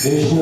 Yeah.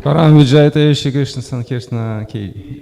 Param Vijayate Shri Krishna Sankirtana Ki.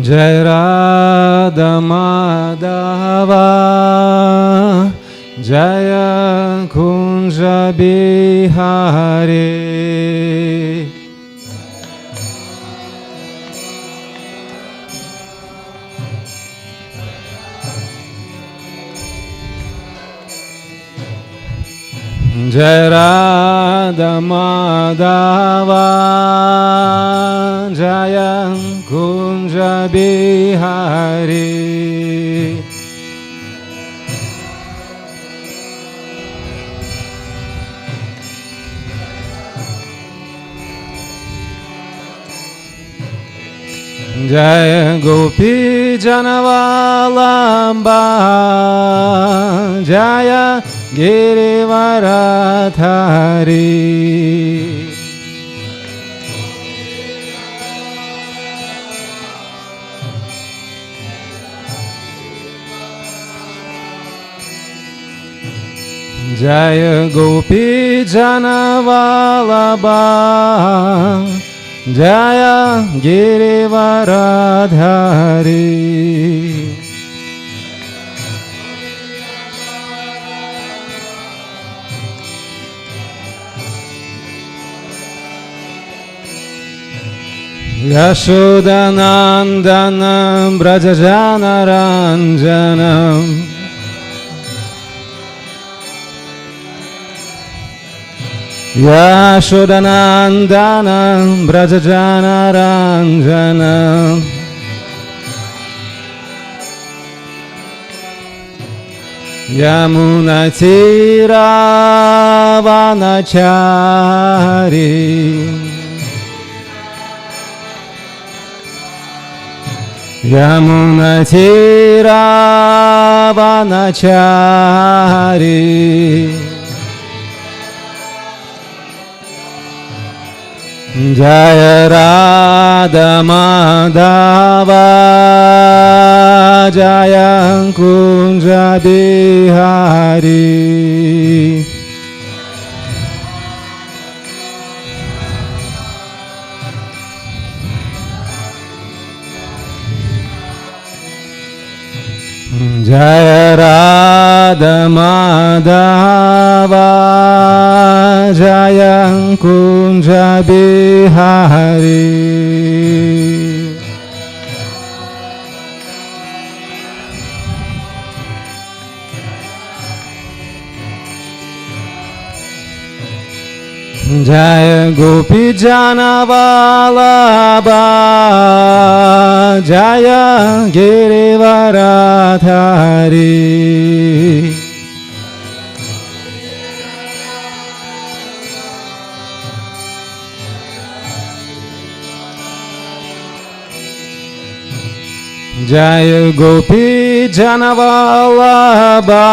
Jai Radha Madhava Jaya Kunja Bihari Jai Radha Madhava Jaya Kunja Bihari Jaya Gopi Janavalamba Jaya Girivaradhari Jaya Gopi Janavalabha Jaya Girivaradhari Yashodanandanam Brajajanaranjanam Yashodanandanam Brajajanaranjanam Yamunatiravanachari Yamunatiravanachari Jaya Radha Madhava Jaya Kunja Bihari Jaya Radha Madhava Jaya Kunja Bihari Jaya Gopi Janavalabha Jaya Girivaradhari Jaya Gopi Janavalabha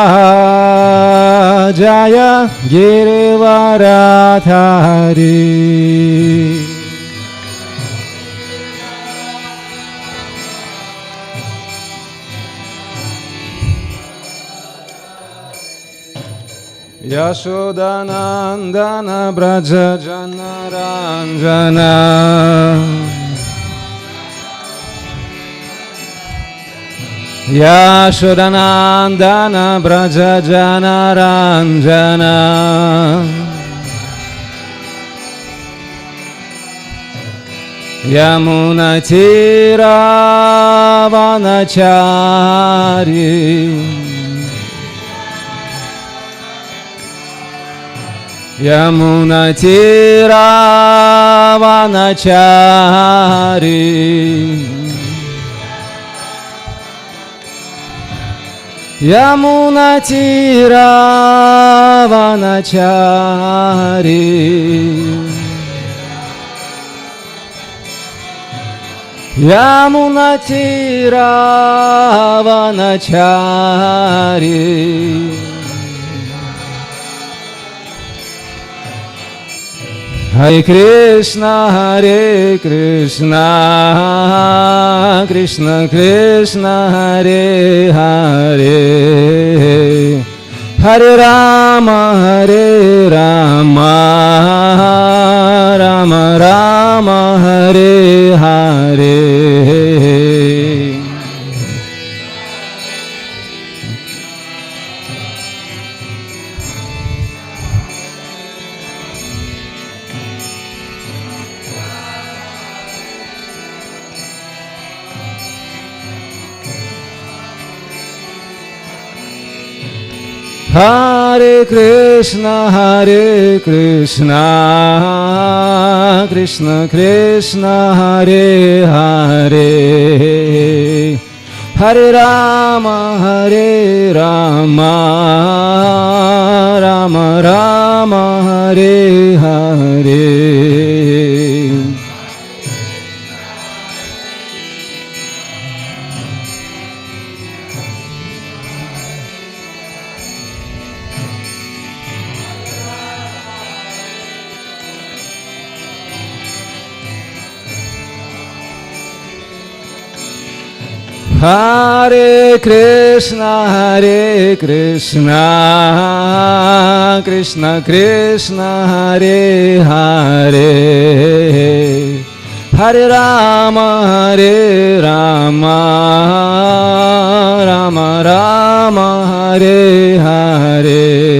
Jaya Girivaradhari Yashodanandana Braja Janaranjana Yashodanandana Braja Janaranjana Yamuna Tira Vanachari Yamuna Tira Vanachari Yamuna Tira Vanachari Yamuna Tira Vanachari Hare Krishna Krishna Krishna Hare Hare Hare Rama Rama Rama Hare Hare Hare Krishna Krishna Krishna Hare Hare Hare Rama Rama Rama Hare Hare Hare Krishna Krishna Krishna Hare Hare Hare Rama Rama Rama Hare Hare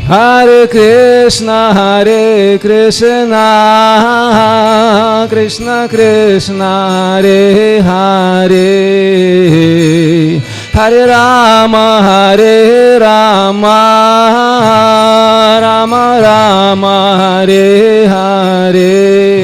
Hare Krishna Krishna Krishna Hare Hare Hare Rama Rama Rama Hare Hare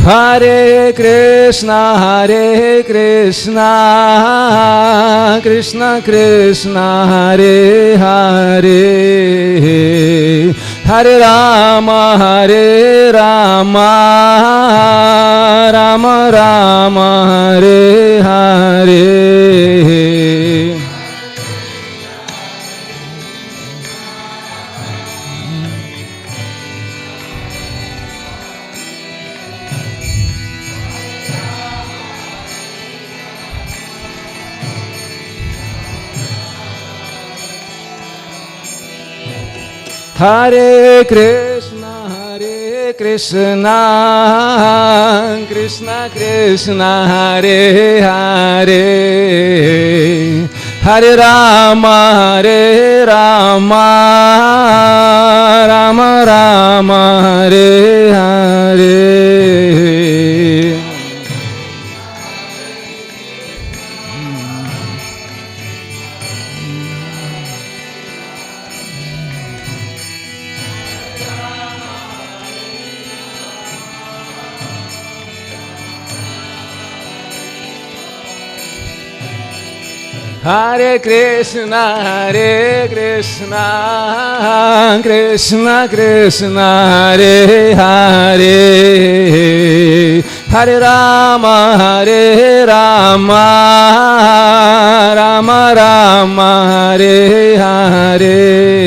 Hare Krishna Krishna Krishna Hare Hare Hare Rama Rama Rama Hare Hare Hare Krishna Krishna Krishna Hare Hare Hare Rama Rama Rama Hare Hare Hare Krishna, Krishna Krishna, Hare Hare, Hare Rama, Rama Rama, Hare Hare.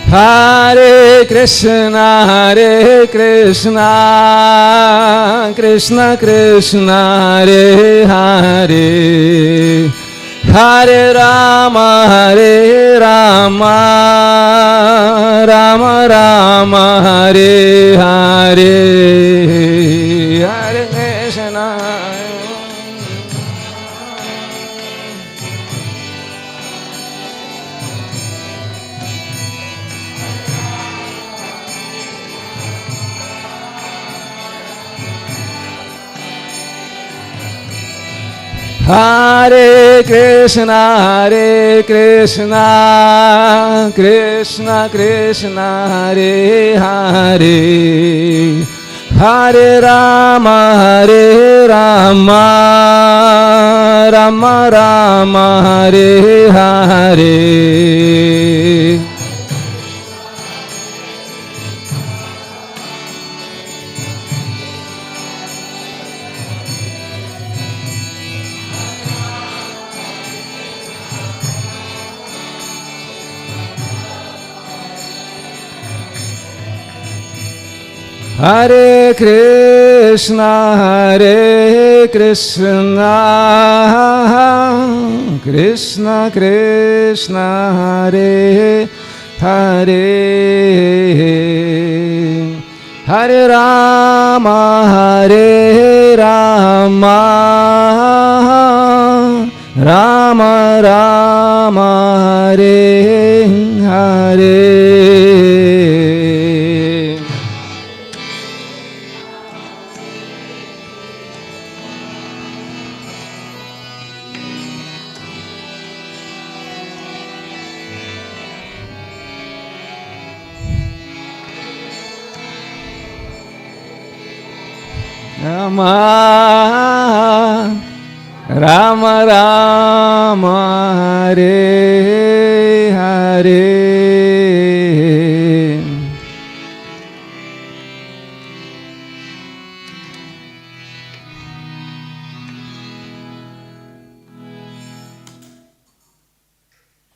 Hare Krishna, Krishna Krishna, Hare Hare, Hare Rama, Rama Rama, Hare Hare, Hare Krishna. Hare Krishna, Krishna Krishna, Hare Hare, Hare Rama, Rama Rama, Hare Hare. Hare Krishna, Krishna Krishna, Hare Hare, Hare Rama, Rama Rama, Hare Hare. Rama Rama, Hare Hare.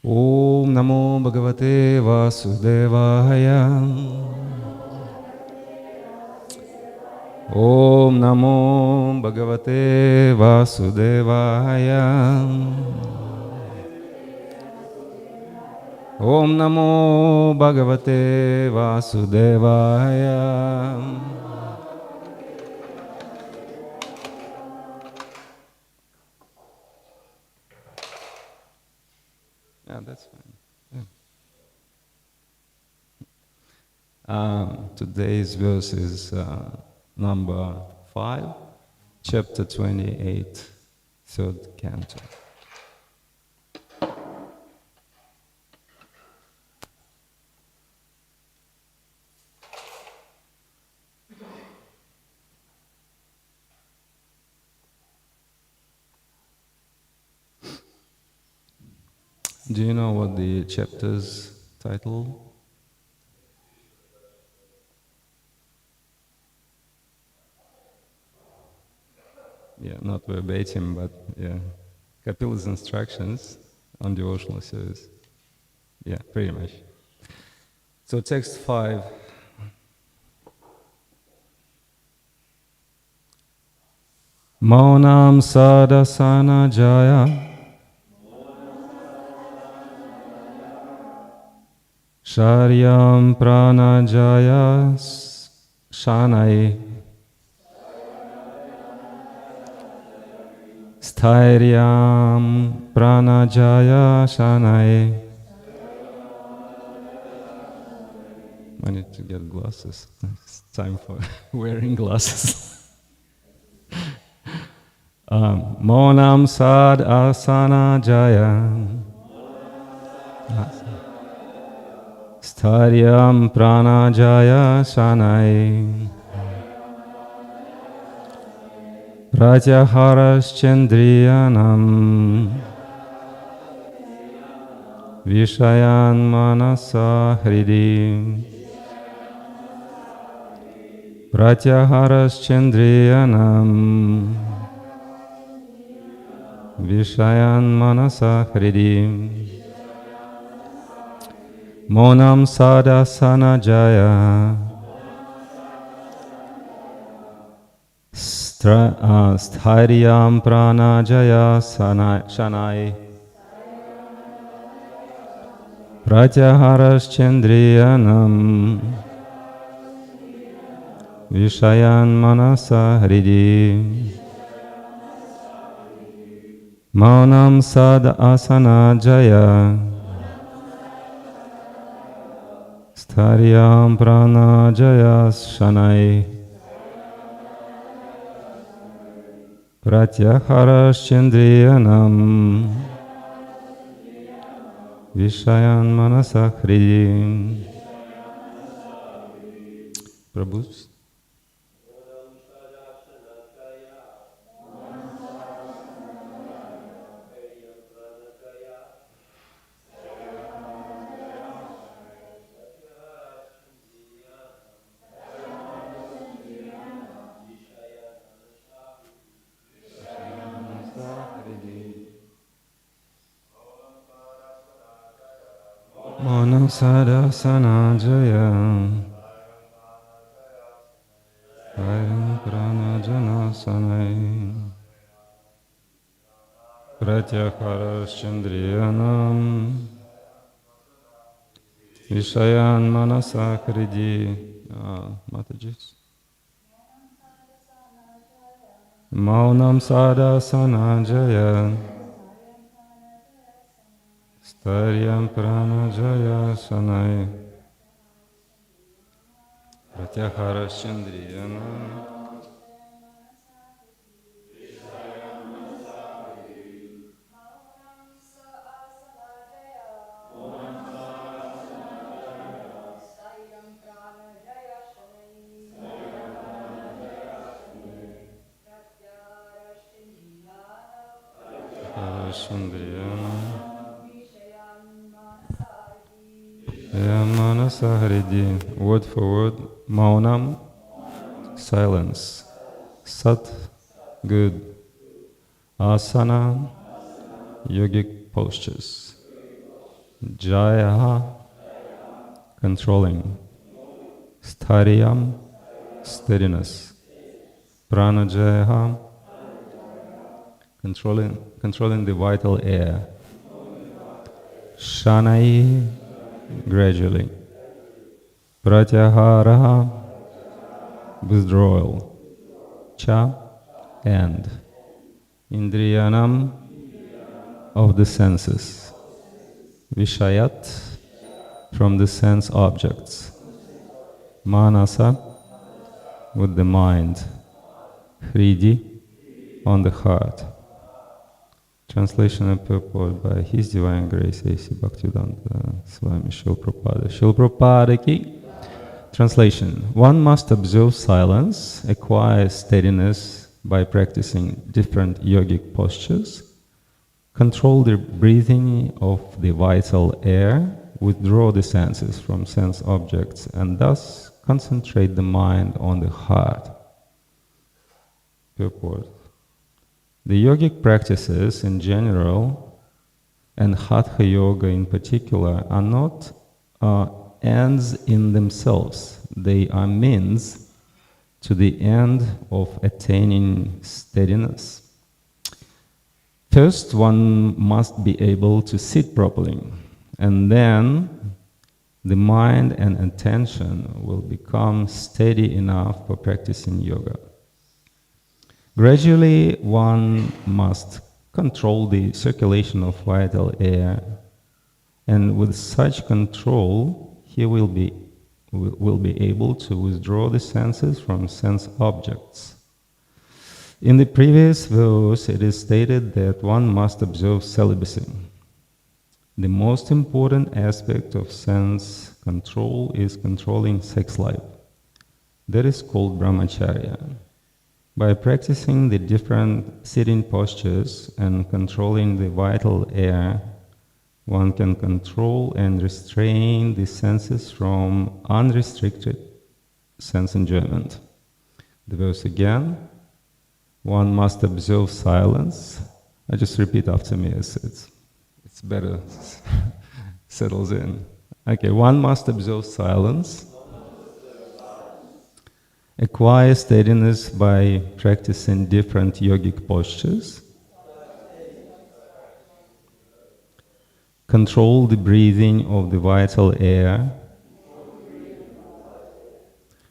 Om Namo Bhagavate Vasudevaya. Om Namo Bhagavate Vasudevaya. Om Namo Bhagavate Vasudevaya. Yeah, that's fine. Yeah. Today's verse is number 5, chapter 28, third canto. Do you know what the chapter's title? Yeah, not verbatim, but yeah. Kapila's instructions on devotional service. Yeah, pretty much. So text 5. Maunam sadasana jaya Sharyam prana jaya shanai Sthairyam prana jaya shanai. I need to get glasses. It's time for wearing glasses. Monam sad asana jaya Staryam prana jaya shanai Pratyaharas chandriyanam Vishayan manasa hridi Pratyaharas chandriyanam Vishayan manasa hridi Monam sadasana jaya Stharyam prana jaya shanai Pratyaharas chandriyanam Vishayan manasa hridi Maunam sad asana jaya Stharyam prana jaya shanai Pratyaharas chandriyanam Vishayan manasa hridi. Prabhus. Manam sadasana jaya Ayam prana jana sanai Pratyaharas chandriyanam Vishayan manasa kridi. Mataji. Maunam sadasana jaya Staryam prana jaya sanai Pratyaharas chandriyanam Manasa hridi. Word for word. Maunam, silence. Sat, good. Asana, yogic postures. Jaya, controlling. Stharyam, steadiness. Pranajaya, controlling the vital air. Shanai, gradually. Pratyahara, withdrawal. Cha, and. Indriyanam, of the senses. Vishayat, from the sense objects. Manasa, with the mind. Hridi, on the heart. Translation and purport by His Divine Grace A.C. Bhaktivedanta Swami Srila Prabhupada. Srila Prabhupada ki. Translation. One must observe silence, acquire steadiness by practicing different yogic postures, control the breathing of the vital air, withdraw the senses from sense objects, and thus concentrate the mind on the heart. Purport. The yogic practices in general, and Hatha Yoga in particular, are not ends in themselves. They are means to the end of attaining steadiness. First, one must be able to sit properly, and then the mind and attention will become steady enough for practicing yoga. Gradually, one must control the circulation of vital air, and with such control, he will be able to withdraw the senses from sense objects. In the previous verse, it is stated that one must observe celibacy. The most important aspect of sense control is controlling sex life. That is called brahmacharya. By practicing the different sitting postures and controlling the vital air, one can control and restrain the senses from unrestricted sense enjoyment. The verse again, one must observe silence. I just repeat after me, it's better, settles in. Okay, one must observe silence, acquire steadiness by practicing different yogic postures, control the breathing of the vital air,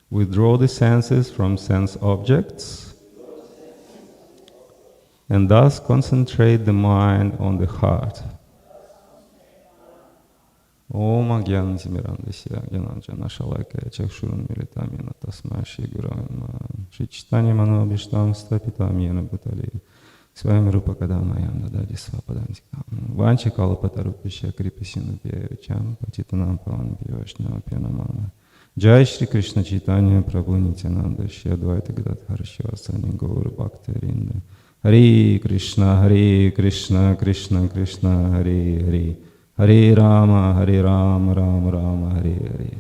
withdraw the senses from sense objects, and thus concentrate the mind on the heart. Om Agyanatimirandasya Gyananjana Shalakaya Chakshurun Militamina Tasma Shri Gurava Shri Chaitanya Manobhishtam Stapitam Yena Bhutali Swayam Rupa Kadamayam Dadadi Svapadantikam Vanchakalapatarupisya Kripasinu Pyayacham Patitanam Pavan Piyashnava Pyanamana Jai Shri Krishna Chaitanya Prabhu Nityananda Shri Advaita Gadadhar Shivasani Gaur Bhaktarinda Hare Krishna Krishna Krishna Hare Hare Hare Rama, Rama Rama, Hare Hare.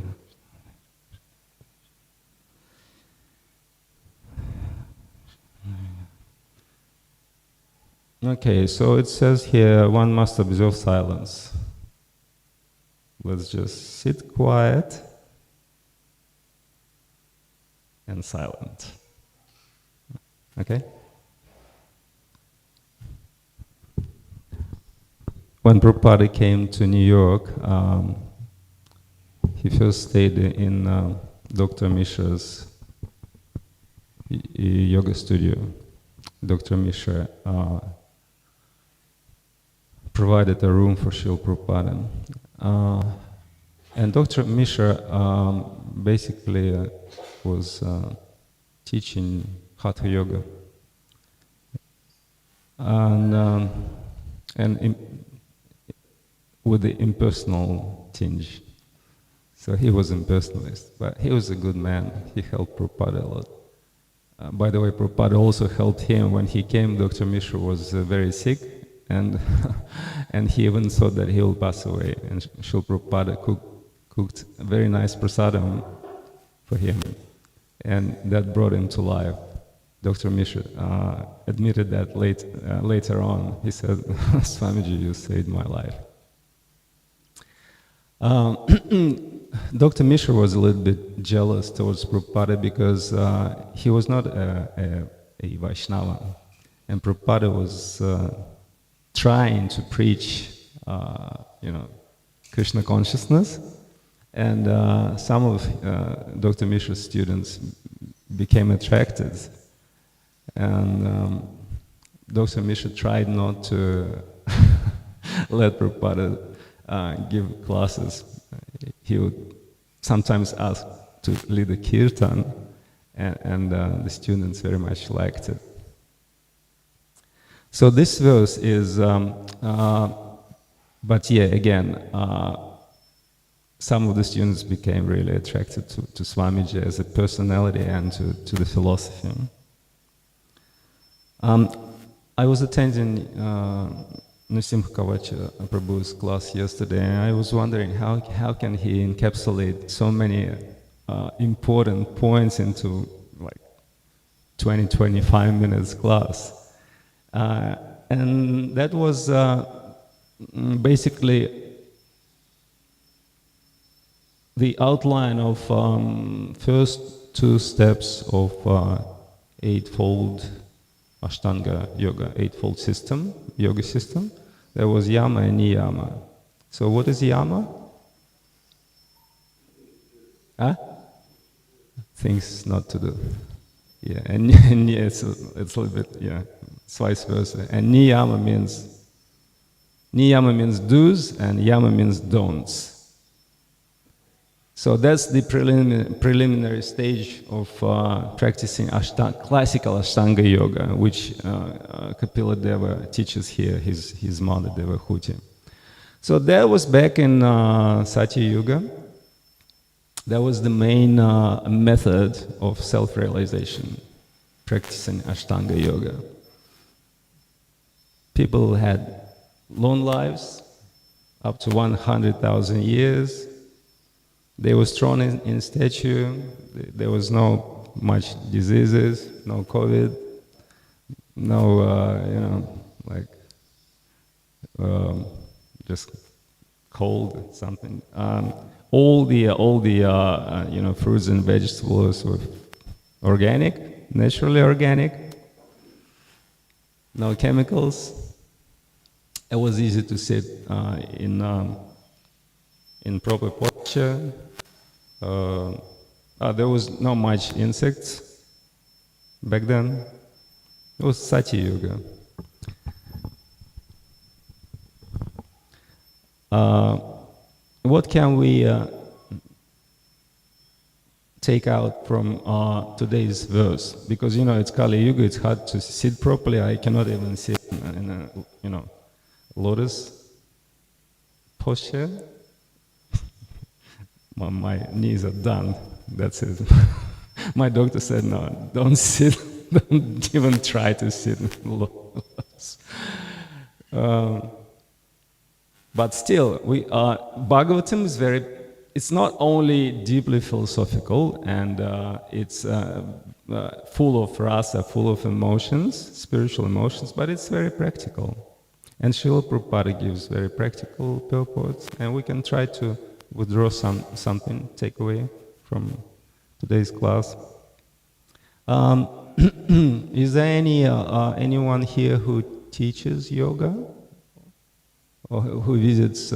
Okay, so it says here, one must observe silence. Let's just sit quiet and silent. Okay? When Prabhupada came to New York, he first stayed in Dr. Mishra's yoga studio. Dr. Mishra provided a room for Srila Prabhupada. And Dr. Mishra basically was teaching Hatha Yoga. And with the impersonal tinge. So he was impersonalist, but he was a good man. He helped Prabhupada a lot. By the way, Prabhupada also helped him when he came. Dr. Mishra was very sick, and and he even thought that he will pass away. And Srila Prabhupada cooked a very nice prasadam for him, and that brought him to life. Dr. Mishra admitted that later on. He said, Swamiji, you saved my life. Dr. Mishra was a little bit jealous towards Prabhupada because he was not a Vaishnava, and Prabhupada was trying to preach, Krishna consciousness, and some of Dr. Mishra's students became attracted, and Dr. Mishra tried not to let Prabhupada give classes. He would sometimes ask to lead a kirtan, and the students very much liked it. So this verse is, but yeah, again, some of the students became really attracted to Swamiji as a personality and to the philosophy. I was attending Nrsimha Kavacha Prabhu's class yesterday, and I was wondering how can he encapsulate so many important points into like 20-25 minutes class. And that was basically the outline of first two steps of eightfold Ashtanga yoga, eightfold system, yoga system. There was yama and niyama. So what is yama? Things not to do. Yeah, and it's a little bit, it's vice versa. And niyama means do's, and yama means don'ts. So that's the preliminary stage of practicing classical Ashtanga yoga, which Kapila Deva teaches here, his mother Devahuti. So that was back in Satya Yuga. That was the main method of self-realization, practicing Ashtanga yoga. People had long lives, up to 100,000 years. They were strong in stature. There was no much diseases, no COVID, no, just cold, something. All the fruits and vegetables were organic, naturally organic, no chemicals. It was easy to sit in proper posture. There was not much insects back then. It was Satya Yuga. What can we take out from today's verse? Because it's Kali Yuga, it's hard to sit properly. I cannot even sit in a lotus posture. My knees are done. That's it. My doctor said, no, don't sit. Don't even try to sit in lotus. But still, Bhagavatam is it's not only deeply philosophical, and it's full of rasa, full of emotions, spiritual emotions, but it's very practical. And Srila Prabhupada gives very practical purports, and we can try to withdraw something, take away from today's class. Is there anyone here who teaches yoga? Or who visits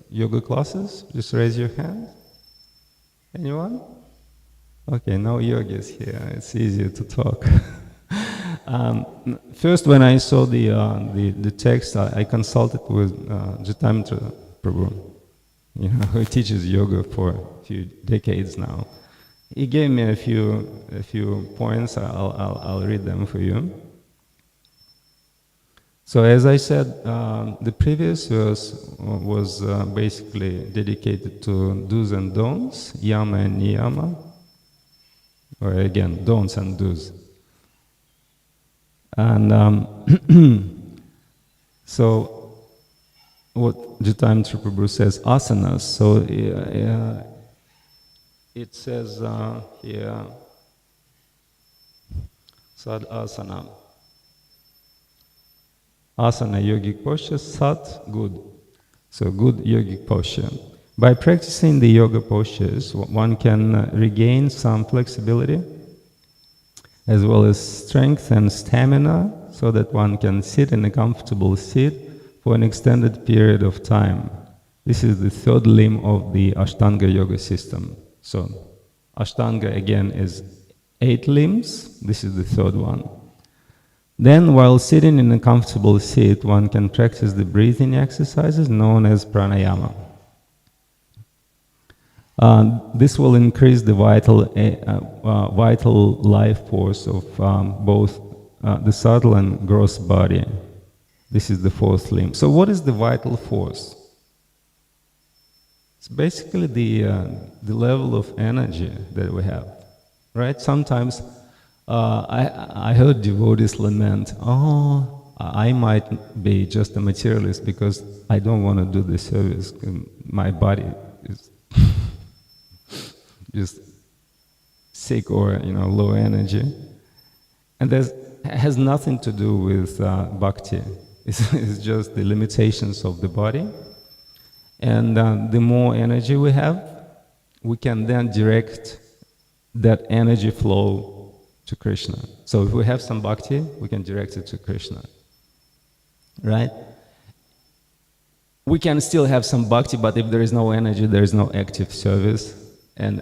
yoga classes? Just raise your hand. Anyone? Okay, no yogis here. It's easier to talk. First, when I saw the text, I consulted with Jitamitra Prabhu, who teaches yoga for a few decades now. He gave me a few points. I'll read them for you. So as I said, the previous verse was basically dedicated to do's and don'ts, yama and niyama, or again, don'ts and do's. And so what Jitamitra Prabhu says, asanas, so it says here, sad asana. Asana, yogic posture, sat, good. So good yogic posture. By practicing the yoga postures, one can regain some flexibility, as well as strength and stamina, so that one can sit in a comfortable seat for an extended period of time. This is the third limb of the Ashtanga yoga system. So Ashtanga again is 8 limbs, this is the third one. Then, while sitting in a comfortable seat, one can practice the breathing exercises known as pranayama. This will increase the vital life force of both the subtle and gross body. This is the fourth limb. So what is the vital force? It's basically the level of energy that we have, right? Sometimes I heard devotees lament, I might be just a materialist because I don't want to do the service. My body is just sick or low energy. And that has nothing to do with bhakti. It's just the limitations of the body. And the more energy we have, we can then direct that energy flow to Krishna. So if we have some bhakti, we can direct it to Krishna, right? We can still have some bhakti, but if there is no energy, there is no active service, and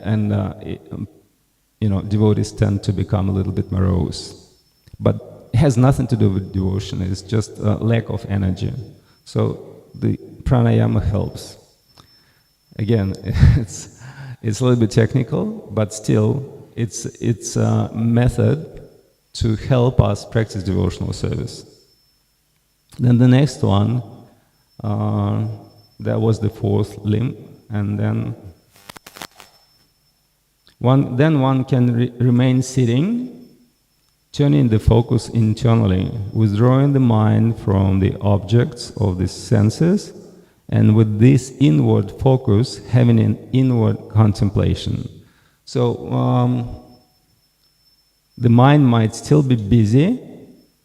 devotees tend to become a little bit morose. But it has nothing to do with devotion, it's just a lack of energy. So the pranayama helps. again, it's a little bit technical, but still, it's a method to help us practice devotional service. Then the next one, that was the fourth limb, and then one can remain sitting, turning the focus internally, withdrawing the mind from the objects of the senses, and with this inward focus, having an inward contemplation. So the mind might still be busy,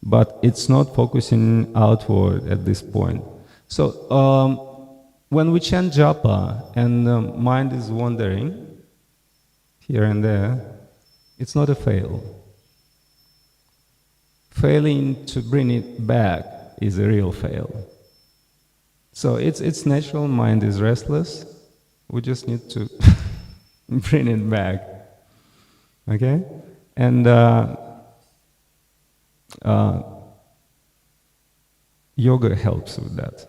but it's not focusing outward at this point. So when we chant japa and the mind is wandering here and there, it's not a fail. Failing to bring it back is a real fail. So it's natural, mind is restless. We just need to bring it back. Okay? And yoga helps with that.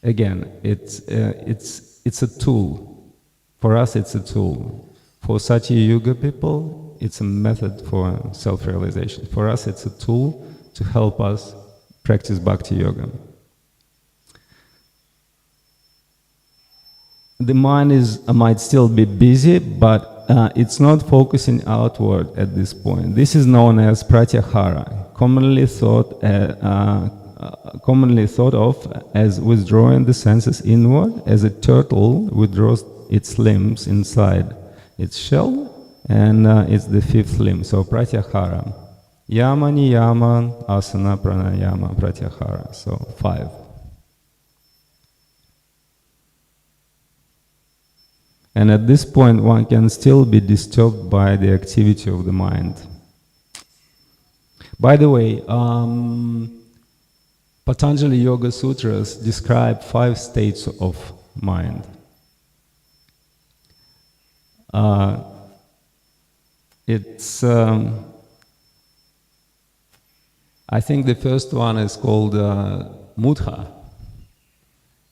Again, it's a tool. For us, it's a tool. For Satya Yuga people, it's a method for self-realization. For us, it's a tool to help us practice Bhakti Yoga. The mind might still be busy, but it's not focusing outward at this point. This is known as pratyahara, commonly thought of as withdrawing the senses inward, as a turtle withdraws its limbs inside its shell, and it's the fifth limb. So pratyahara, yama niyama asana pranayama pratyahara. So 5. And at this point, one can still be disturbed by the activity of the mind. By the way, Patanjali Yoga Sutras describe 5 states of mind. I think the first one is called mudha.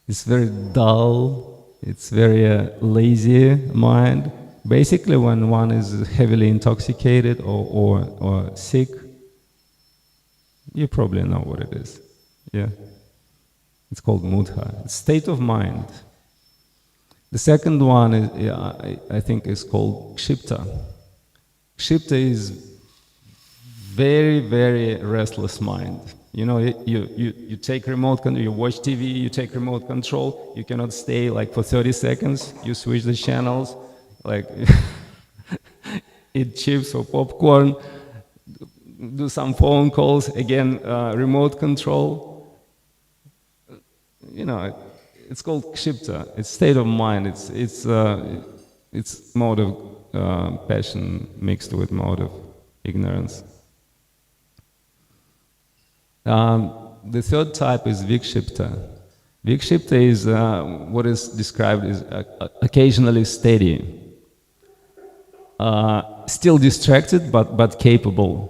It's very dull. It's very lazy mind. Basically, when one is heavily intoxicated or sick, you probably know what it is. Yeah, it's called mudha. It's state of mind. The second one is, I think, is called kshipta. Kshipta is very, very restless mind. You know, you take remote control, you watch TV, you take remote control, you cannot stay like for 30 seconds, you switch the channels, like eat chips or popcorn, do some phone calls, again, remote control. You know, it's called kshipta, it's state of mind, it's mode of passion mixed with mode of ignorance. The third type is vikshipta. Vikshipta is what is described as occasionally steady, still distracted but capable.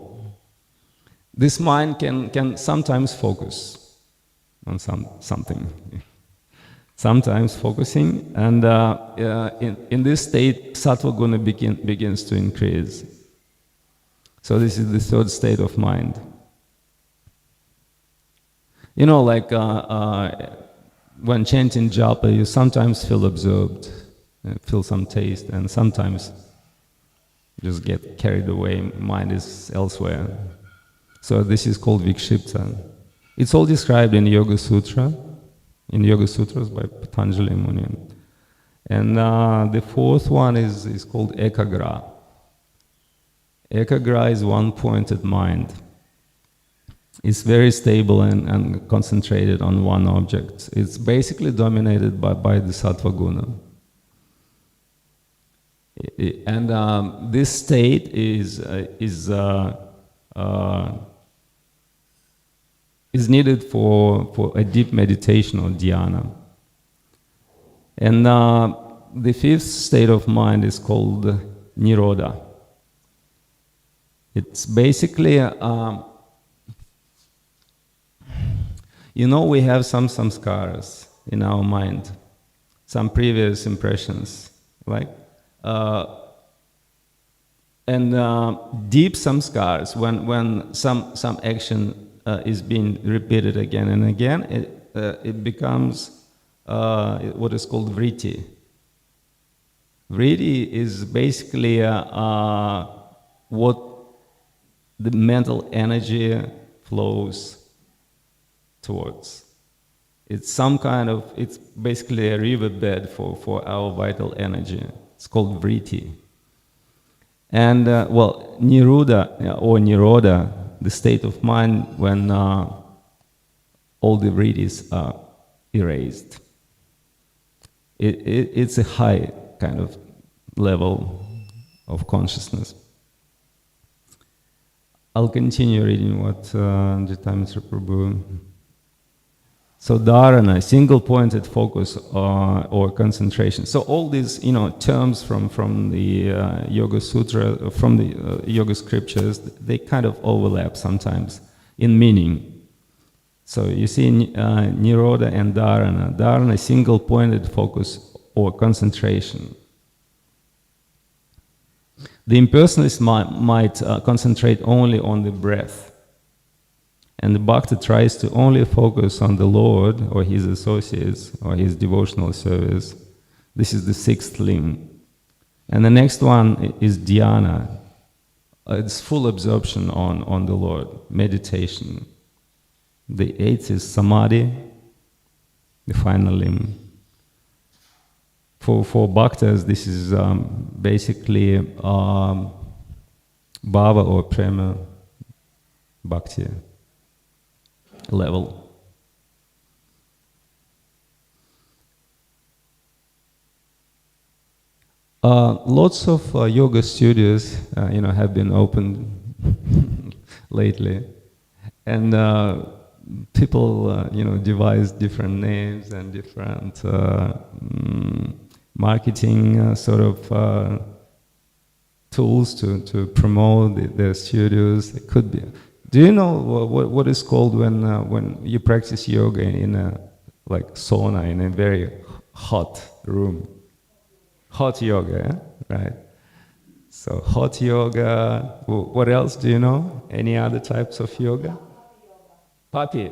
This mind can sometimes focus on something, sometimes focusing, and in this state, sattva guna begins to increase. So this is the third state of mind. You know, like when chanting japa, you sometimes feel absorbed, feel some taste, and sometimes just get carried away, mind is elsewhere. So this is called vikshipta. It's all described in Yoga Sutra, in Yoga Sutras by Patanjali Muni. And the fourth one is called ekagra. Ekagra is one-pointed mind. It's very stable and concentrated on one object. It's basically dominated by the sattva guna. And this state is needed for a deep meditation or dhyana. And the fifth state of mind is called nirodha. It's basically you know, we have some samskaras in our mind. some previous impressions, like, and deep samskars, when some action is being repeated again and again, it becomes what is called vritti. Vritti is basically what the mental energy flows towards. It's some kind of, it's basically a riverbed for our vital energy. It's called vritti. And well, niruddha or nirodha, the state of mind when all the vrittis are erased. It's a high kind of level of consciousness. I'll continue reading what Jaitamitra Prabhu. So dharana, single-pointed focus or concentration. So all these, terms from the Yoga Sutra, from the Yoga scriptures, they kind of overlap sometimes in meaning. So you see nirodha and dharana. Dharana, single-pointed focus or concentration. The impersonalist might concentrate only on the breath. And the bhakta tries to only focus on the Lord or his associates or his devotional service. This is the sixth limb. And the next one is dhyana. It's full absorption on the Lord, meditation. The eighth is samadhi, the final limb. For bhaktas, this is basically bhava or prema bhakti level. Lots of yoga studios, have been opened lately, and people, devise different names and different marketing sort of tools to promote their studios. It could be. Do you know what is called when you practice yoga in a sauna in a very hot room? Hot yoga, right? So hot yoga. What else do you know? Any other types of yoga? Puppy.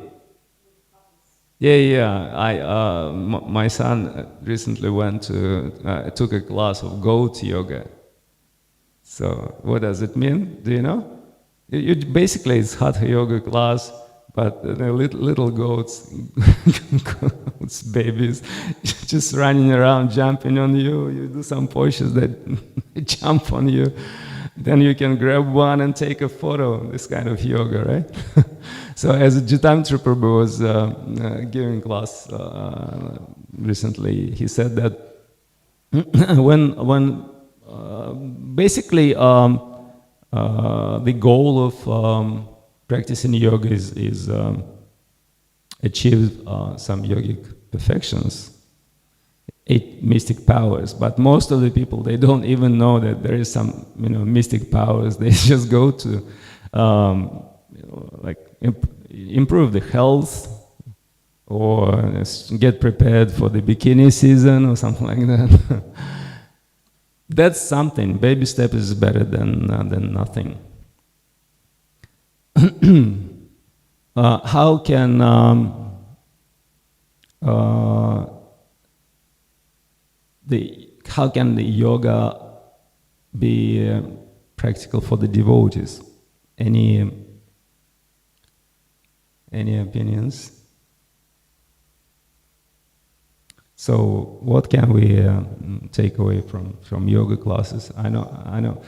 Yeah. My son recently took a class of goat yoga. So what does it mean? Do you know? Basically, it's hatha yoga class, but the little goats, babies, just running around, jumping on you. You do some postures that jump on you. Then you can grab one and take a photo. This kind of yoga, right? So as Jaitamitra Prabhu was giving class recently, he said that when basically the goal of practicing yoga is achieve some yogic perfections, 8 mystic powers. But most of the people, they don't even know that there is some mystic powers. They just go to improve the health or get prepared for the bikini season or something like that. That's something. Baby step is better than nothing. How can the yoga be practical for the devotees? Any opinions? So what can we take away from yoga classes? I know.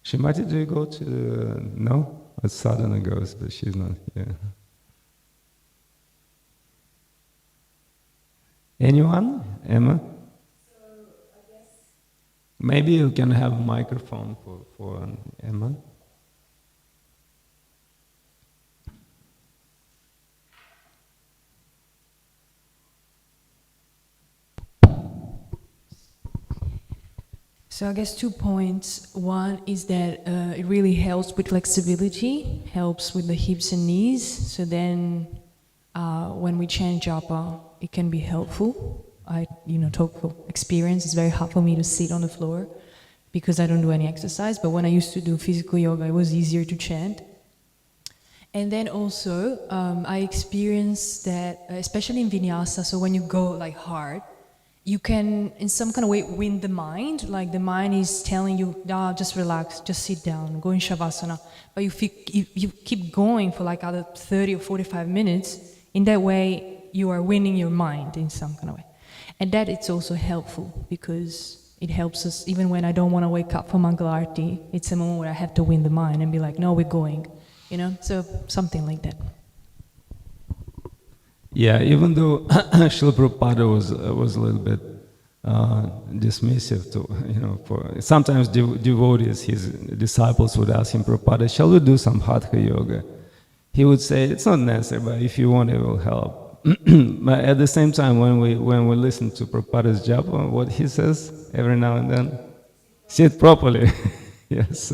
Shrimati, do you go to no? Sadhana goes, but she's not here. Anyone? Emma? So I guess maybe you can have a microphone for Emma. So I guess 2 points. One is that it really helps with flexibility, helps with the hips and knees. So then when we chant japa, it can be helpful. I talk from experience. It's very hard for me to sit on the floor because I don't do any exercise. But when I used to do physical yoga, it was easier to chant. And then also, I experienced that, especially in vinyasa, so when you go like hard, you can, in some kind of way, win the mind. Like the mind is telling you, just relax, just sit down, go in shavasana. But you keep going for like other 30 or 45 minutes. In that way, you are winning your mind in some kind of way. And that it's also helpful because it helps us, even when I don't want to wake up for Mangalarati, it's a moment where I have to win the mind and be like, no, we're going. So something like that. Yeah, even though Srila Prabhupada was a little bit dismissive to, for sometimes devotees, his disciples would ask him, Prabhupada, shall we do some Hatha yoga? He would say, it's not necessary, but if you want, it will help. But at the same time, when we listen to Prabhupada's japa, what he says every now and then, sit properly. Yes.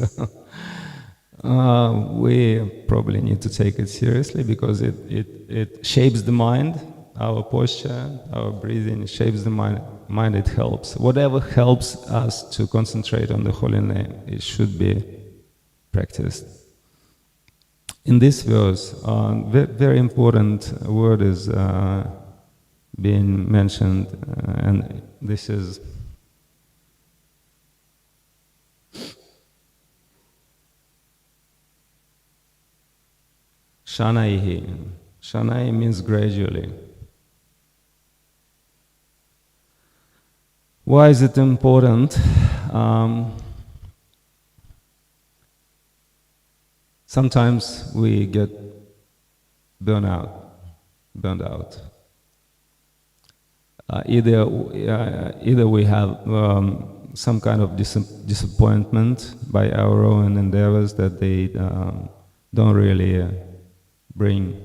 We probably need to take it seriously because it shapes the mind, our posture, our breathing, it shapes the mind, it helps. Whatever helps us to concentrate on the holy name, it should be practiced. In this verse, very important word is being mentioned, and this is Shanaihi. Shanai means gradually. Why is it important? Sometimes we get burned out. Either we have some kind of disappointment by our own endeavors that they don't really bring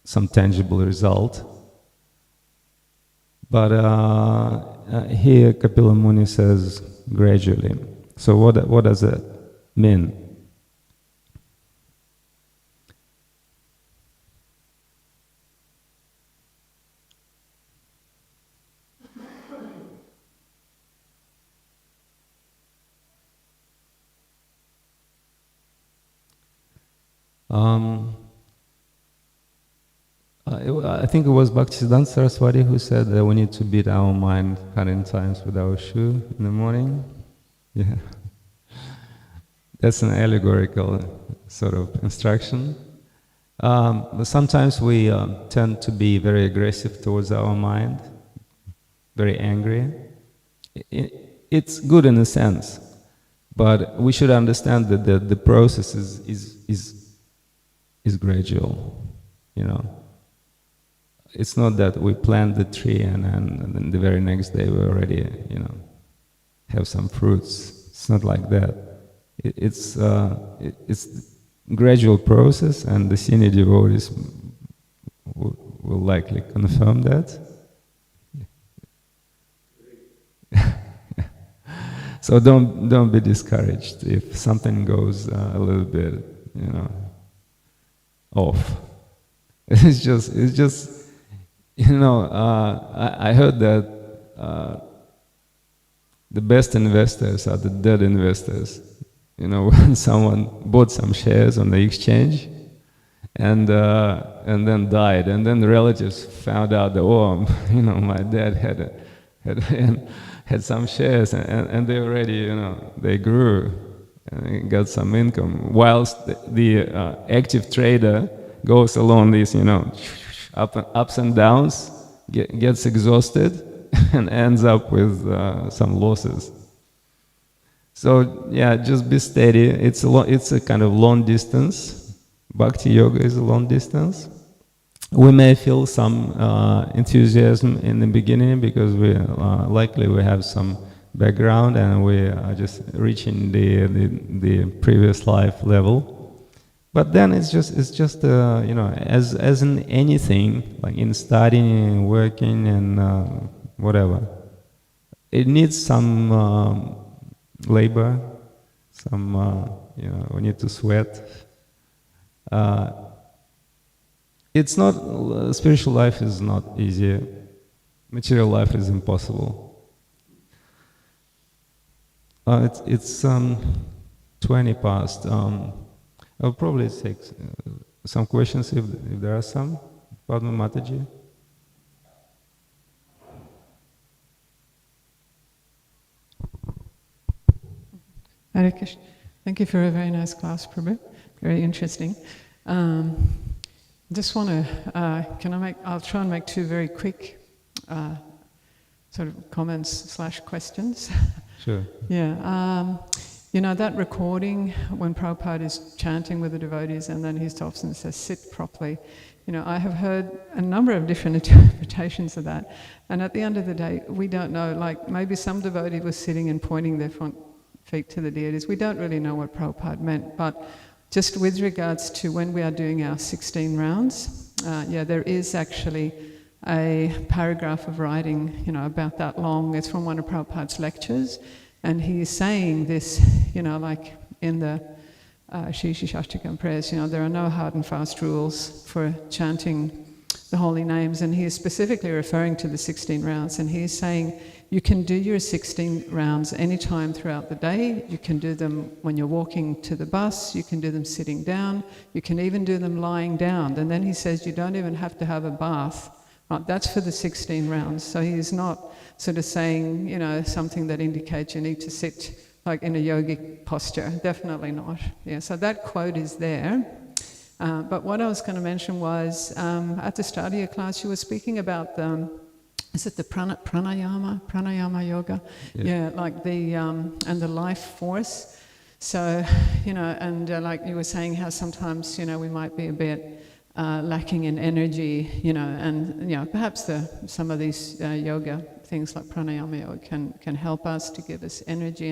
some tangible result. But here Kapila Muni says gradually. So what does that mean? I think it was Bhaktisiddhanta Saraswati who said that we need to beat our mind 100 times with our shoe in the morning. Yeah, that's an allegorical sort of instruction. But sometimes we tend to be very aggressive towards our mind, very angry. It's good in a sense, but we should understand that the process is gradual, It's not that we plant the tree and then the very next day we already, have some fruits. It's not like that. It's gradual process, and the senior devotees will likely confirm that. So don't be discouraged if something goes a little bit, off. It's just. I heard that the best investors are the dead investors. When someone bought some shares on the exchange and then died, and then the relatives found out that, my dad had some shares, and they already, they grew and got some income, whilst the active trader goes along these, ups and downs, gets exhausted, and ends up with some losses. So yeah, just be steady. It's a kind of long distance. Bhakti yoga is a long distance. We may feel some enthusiasm in the beginning because we have some background and we are just reaching the previous life level. But then it's just as in anything, like in studying and working and whatever, it needs some labor, we need to sweat. It's not, spiritual life is not easy. Material life is impossible. It's 20 past. I'll probably take some questions if there are some. Padma Mataji. Hare Krishna. Thank you for a very nice class, Prabhu. Very interesting. Just want to, I'll try and make two very quick sort of comments / questions. Sure. Yeah. You know, that recording when Prabhupada is chanting with the devotees and then he stops and says, sit properly. You know, I have heard a number of different interpretations of that. And at the end of the day, we don't know, like maybe some devotee was sitting and pointing their front feet to the deities. We don't really know what Prabhupada meant, but just with regards to when we are doing our 16 rounds, there is actually a paragraph of writing, you know, about that long. It's from one of Prabhupada's lectures, and he's saying this, you know, like in the Shri Shastakam prayers, you know, there are no hard and fast rules for chanting the holy names, and he is specifically referring to the 16 rounds, and he is saying you can do your 16 rounds anytime throughout the day. You can do them when you're walking to the bus, you can do them sitting down, you can even do them lying down. And then he says you don't even have to have a bath. Right, that's for the 16 rounds. So he's not sort of saying, you know, something that indicates you need to sit like in a yogic posture. Definitely not. Yeah, so that quote is there. But what I was going to mention was, at the start of your class, you were speaking about is it the pranayama yoga? Yeah, like the, and the life force. So, you know, and like you were saying how sometimes, you know, we might be a bit lacking in energy, you know, and, you know, perhaps some of these yoga things like pranayama yoga can help us to give us energy.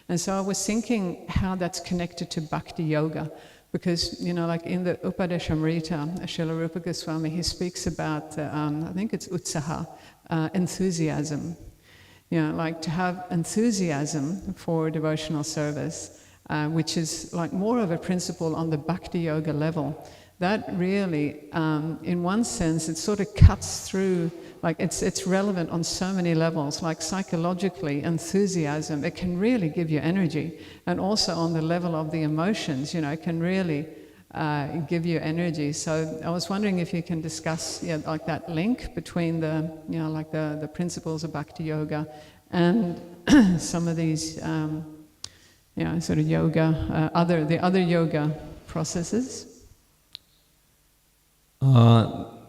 And so I was thinking how that's connected to bhakti yoga. Because, you know, like in the Upadeshamrita, Srila Rupa Goswami, he speaks about, I think it's utsaha, enthusiasm. You know, like to have enthusiasm for devotional service, which is like more of a principle on the bhakti yoga level. That really, in one sense, it sort of cuts through, like it's relevant on so many levels, like psychologically, enthusiasm, it can really give you energy. And also on the level of the emotions, you know, it can really give you energy. So I was wondering if you can discuss, yeah, like that link between the, you know, like the principles of bhakti yoga and some of these, you know, sort of yoga, the other yoga processes.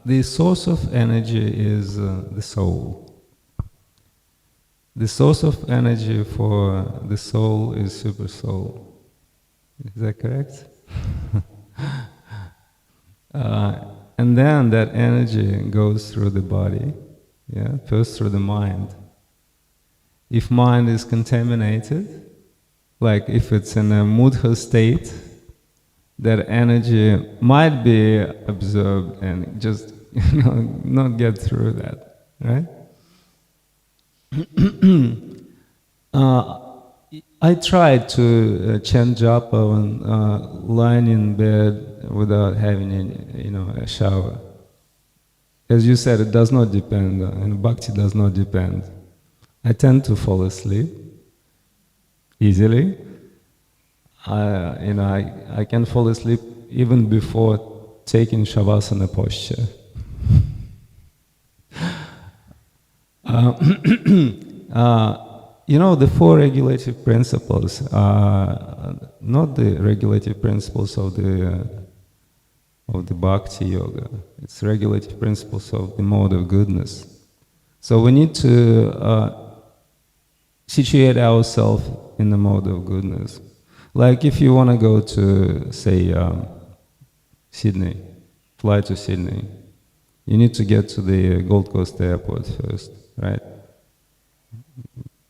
The source of energy is the soul. The source of energy for the soul is super soul. Is that correct? And then that energy goes through the body, yeah, first through the mind. If mind is contaminated, like if it's in a mudha state, that energy might be absorbed and just, you know, not get through that, right? I tried to chant japa when lying in bed without having any, you know, a shower. As you said, it does not depend, and bhakti does not depend. I tend to fall asleep easily. You know, I can fall asleep even before taking shavasana posture. You know, the four regulative principles are not the regulative principles of the bhakti yoga. It's regulative principles of the mode of goodness. So we need to situate ourselves in the mode of goodness. Like if you want to go to, say, Sydney, fly to Sydney, you need to get to the Gold Coast airport first, right?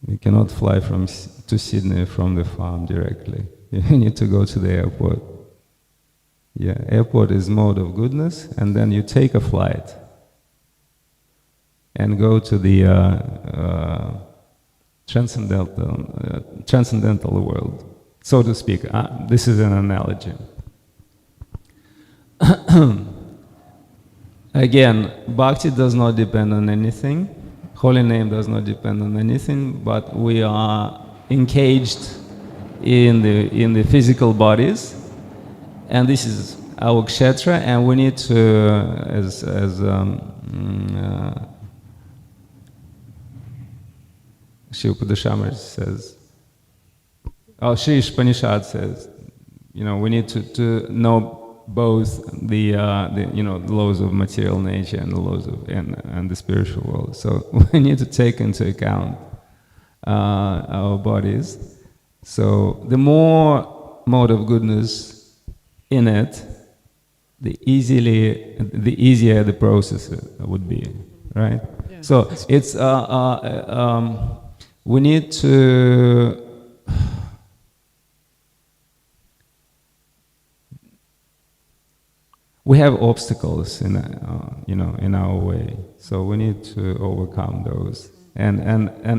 You cannot fly to Sydney from the farm directly. You need to go to the airport. Yeah, airport is mode of goodness, and then you take a flight and go to the transcendental world, so to speak. This is an analogy. Again, bhakti does not depend on anything. Holy name does not depend on anything, but we are engaged in the physical bodies, and this is our kshetra, and we need to, as Shiva Padashamar says, Sri Ispanishad says, we need to know both the laws of material nature and the laws of and the spiritual world. So we need to take into account our bodies. So the more mode of goodness in it, the easier the process would be, right? Yeah. So it's we need to. We have obstacles in in our way, so we need to overcome those. And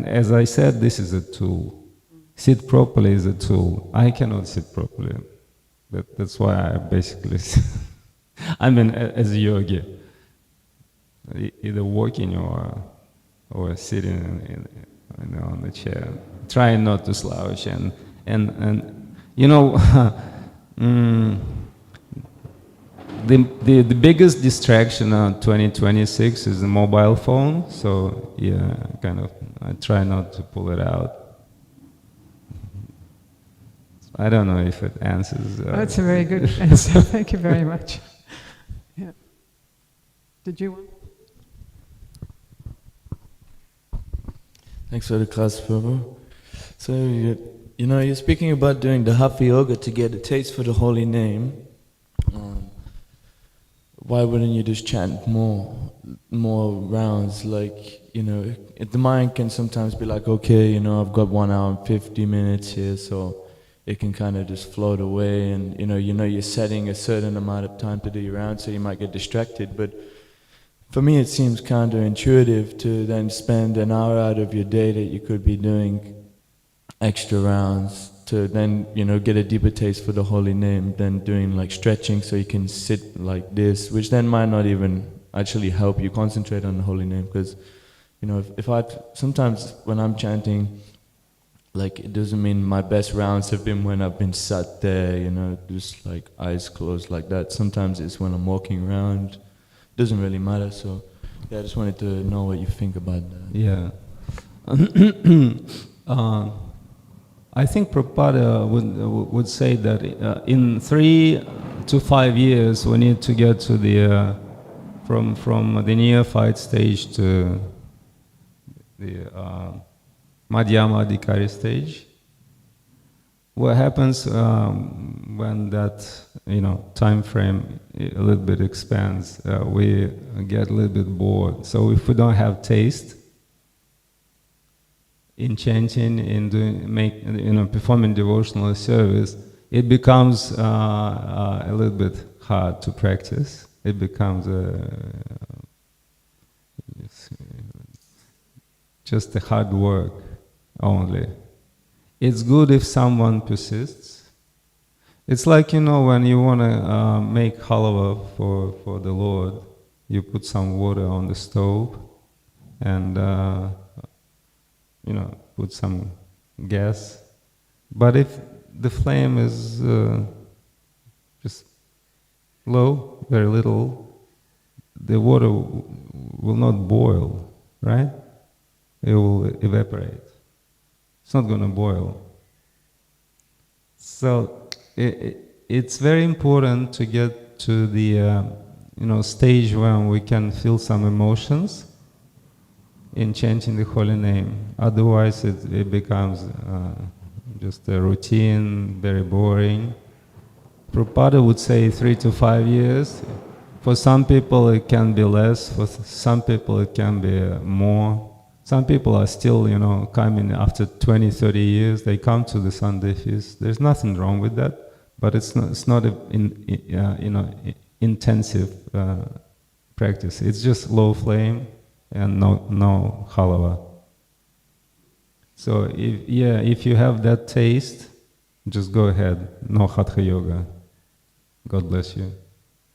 as I said, this is a tool. Sit properly is a tool. I cannot sit properly. That's why I basically, I mean, as a yogi, either walking or sitting on the chair, trying not to slouch and The biggest distraction on 2026 is the mobile phone, so yeah, I try not to pull it out. I don't know if it answers. That's a very good answer. Thank you very much. Yeah. Did you want? Thanks for the class, Prabhu. So you're speaking about doing the Hatha Yoga to get a taste for the holy name. Why wouldn't you just chant more rounds? Like, the mind can sometimes be like, okay, I've got 1 hour and 50 minutes here, so it can kind of just float away, and you're setting a certain amount of time to do your rounds, so you might get distracted. But for me, it seems counterintuitive to then spend an hour out of your day that you could be doing extra rounds to then, get a deeper taste for the holy name than doing like stretching so you can sit like this, which then might not even actually help you concentrate on the holy name. Because, if sometimes when I'm chanting, like, it doesn't mean my best rounds have been when I've been sat there, just like eyes closed like that. Sometimes it's when I'm walking around. It doesn't really matter. So yeah, I just wanted to know what you think about that. Yeah. I think Prabhupada would say that in 3 to 5 years we need to get to the from the neophyte stage to the Madhyama Adhikari stage. What happens when that time frame a little bit expands? We get a little bit bored. So if we don't have taste in chanting, in doing, performing devotional service, it becomes a little bit hard to practice. It becomes just a hard work only. It's good if someone persists. It's like, when you want to make halwa for the Lord, you put some water on the stove and put some gas. But if the flame is just low, very little, the water will not boil, right? It will evaporate. It's not going to boil. So it's very important to get to the stage when we can feel some emotions in chanting the holy name. Otherwise it becomes just a routine, very boring. Prabhupada would say 3 to 5 years. For some people it can be less, for some people it can be more. Some people are still, coming after 20, 30 years, they come to the Sunday feast. There's nothing wrong with that, but it's not intensive practice. It's just low flame and no halava. So if you have that taste, just go ahead. No Hatha Yoga. God bless you.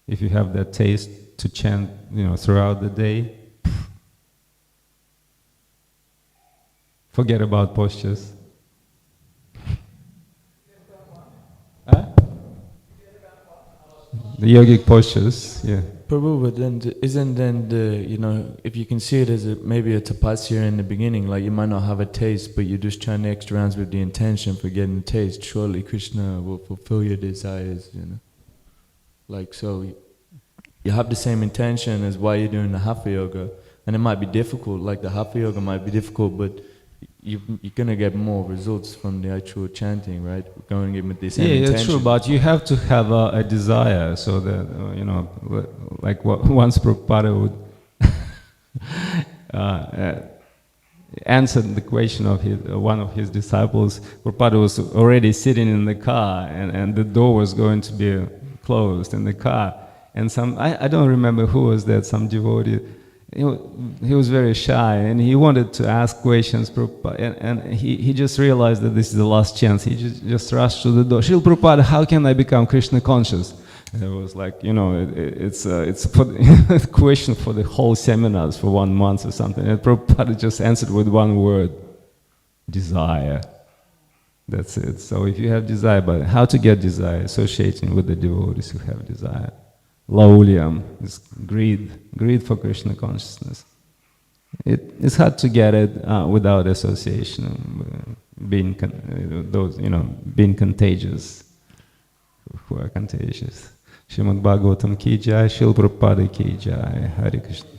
If you have that taste to chant, throughout the day, Forget about postures. Huh? The yogic postures, yeah. Prabhu, but then isn't then the, you know, if you can see it as maybe a tapasya in the beginning, like you might not have a taste, but you're just trying extra rounds with the intention for getting the taste, surely Krishna will fulfill your desires, you know. Like, so you have the same intention as why you're doing the Hatha Yoga, and it might be difficult, like the Hatha Yoga might be difficult, but you're going to get more results from the actual chanting, right? Going in with the same intention. Yeah, true, but you have to have a desire, so that, you know, like once Prabhupada would answer the question of one of his disciples. Prabhupada was already sitting in the car, and the door was going to be closed in the car. And I don't remember who was that, some devotee, he was very shy, and he wanted to ask questions, and he just realized that this is the last chance. He just rushed to the door. Srila Prabhupada, how can I become Krishna conscious? And it was like, you know, it's a question for the whole seminars for 1 month or something. And Prabhupada just answered with one word: desire. That's it. So if you have desire, but how to get desire? Associating with the devotees who have desire. Laulyam is greed for Krishna consciousness. It's hard to get it without association, being contagious, who are contagious. Srimad Bhagavatam ki jai, Srila Prabhupada ki jai, Hare Krishna.